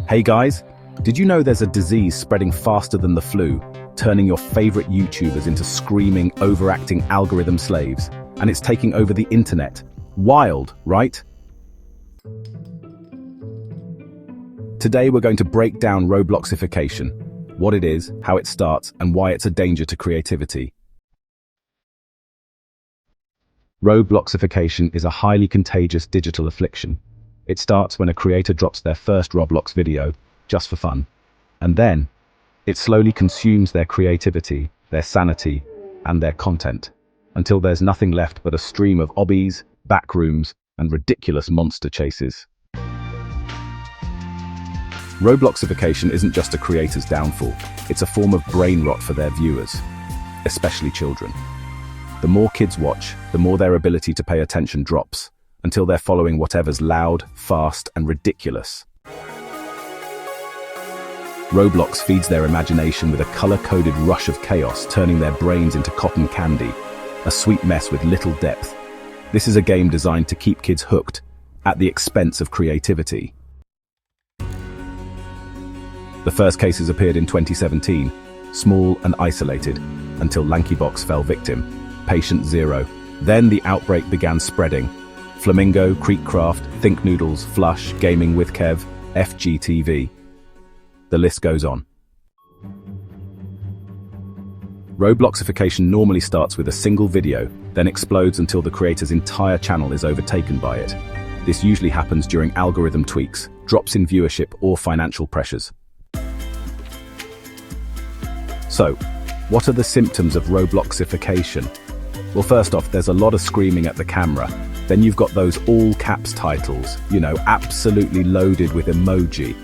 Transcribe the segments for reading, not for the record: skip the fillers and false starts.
Hey guys, did you know there's a disease spreading faster than the flu, turning your favorite YouTubers into screaming, overacting algorithm slaves? And it's taking over the internet. Wild, right? Today we're going to break down Robloxification, what it is, how it starts, and why it's a danger to creativity. Robloxification is a highly contagious digital affliction. It starts when a creator drops their first Roblox video, just for fun. And then, it slowly consumes their creativity, their sanity, and their content, until there's nothing left but a stream of obbies, backrooms, and ridiculous monster chases. Robloxification isn't just a creator's downfall, it's a form of brain rot for their viewers, especially children. The more kids watch, the more their ability to pay attention drops, until they're following whatever's loud, fast, and ridiculous. Roblox feeds their imagination with a color-coded rush of chaos, turning their brains into cotton candy, a sweet mess with little depth. This is a game designed to keep kids hooked, at the expense of creativity. The first cases appeared in 2017, small and isolated, until LankyBox fell victim. Patient zero. Then the outbreak began spreading. Flamingo, Creekcraft, Think Noodles, Flush, Gaming with Kev, FGTV. The list goes on. Robloxification normally starts with a single video, then explodes until the creator's entire channel is overtaken by it. This usually happens during algorithm tweaks, drops in viewership, or financial pressures. So, what are the symptoms of Robloxification? Well, first off, there's a lot of screaming at the camera. Then you've got those all caps titles, absolutely loaded with emoji.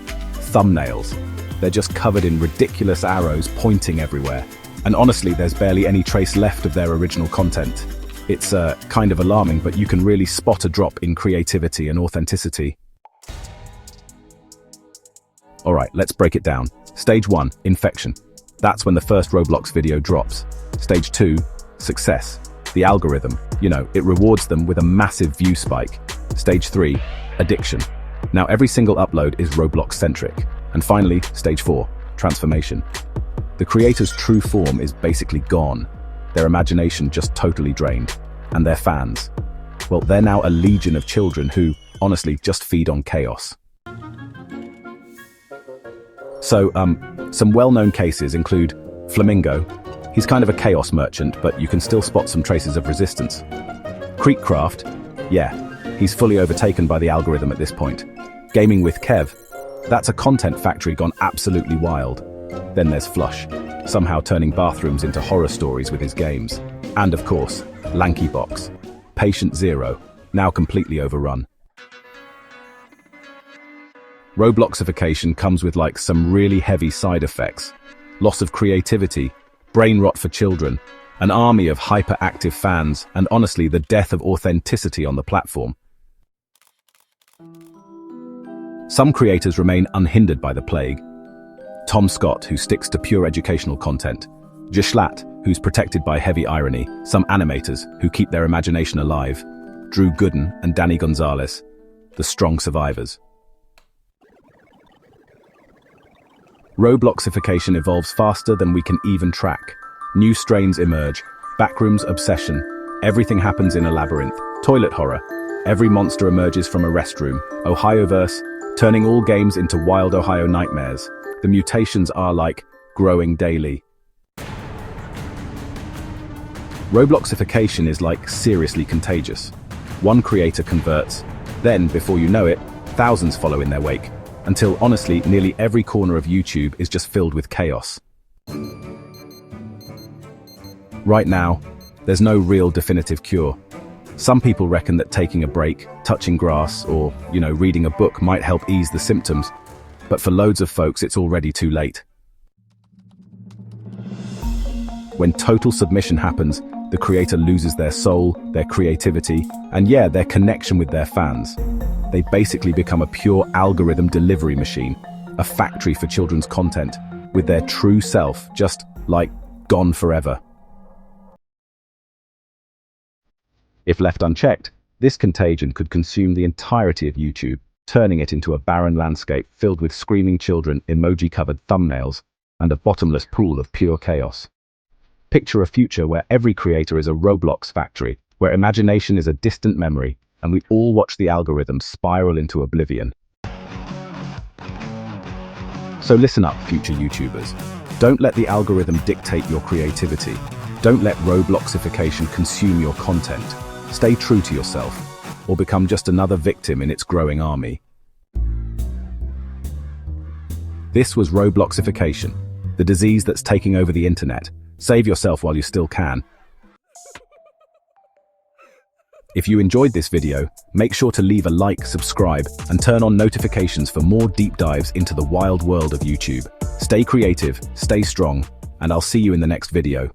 Thumbnails. They're just covered in ridiculous arrows pointing everywhere. And honestly, there's barely any trace left of their original content. It's kind of alarming, but you can really spot a drop in creativity and authenticity. Alright, let's break it down. Stage 1, infection. That's when the first Roblox video drops. Stage 2, success. The algorithm, it rewards them with a massive view spike. Stage 3, addiction. Now every single upload is Roblox-centric. And finally, stage 4, transformation. The creator's true form is basically gone. Their imagination just totally drained. And their fans, well, they're now a legion of children who, honestly, just feed on chaos. So, some well-known cases include Flamingo. He's kind of a chaos merchant, but you can still spot some traces of resistance. Creekcraft, yeah, he's fully overtaken by the algorithm at this point. Gaming with Kev, that's a content factory gone absolutely wild. Then there's Flush, somehow turning bathrooms into horror stories with his games. And of course, LankyBox, patient zero, now completely overrun. Robloxification comes with some really heavy side effects. Loss of creativity, brain rot for children, an army of hyperactive fans, and honestly, the death of authenticity on the platform. Some creators remain unhindered by the plague. Tom Scott, who sticks to pure educational content. Jishlat, who's protected by heavy irony. Some animators, who keep their imagination alive. Drew Gooden and Danny Gonzalez, the strong survivors. Robloxification evolves faster than we can even track. New strains emerge. Backrooms obsession. Everything happens in a labyrinth. Toilet horror. Every monster emerges from a restroom. Ohioverse, turning all games into wild Ohio nightmares. The mutations are growing daily. Robloxification is seriously contagious. One creator converts, then, before you know it, thousands follow in their wake. Until, honestly, nearly every corner of YouTube is just filled with chaos. Right now, there's no real definitive cure. Some people reckon that taking a break, touching grass, or, reading a book might help ease the symptoms. But for loads of folks, it's already too late. When total submission happens, the creator loses their soul, their creativity, and their connection with their fans. They basically become a pure algorithm delivery machine, a factory for children's content, with their true self just, gone forever. If left unchecked, this contagion could consume the entirety of YouTube, turning it into a barren landscape filled with screaming children, emoji-covered thumbnails, and a bottomless pool of pure chaos. Picture a future where every creator is a Roblox factory, where imagination is a distant memory, and we all watch the algorithm spiral into oblivion. So listen up, future YouTubers. Don't let the algorithm dictate your creativity. Don't let Robloxification consume your content. Stay true to yourself, or become just another victim in its growing army. This was Robloxification, the disease that's taking over the internet. Save yourself while you still can. If you enjoyed this video, make sure to leave a like, subscribe, and turn on notifications for more deep dives into the wild world of YouTube. Stay creative, stay strong, and I'll see you in the next video.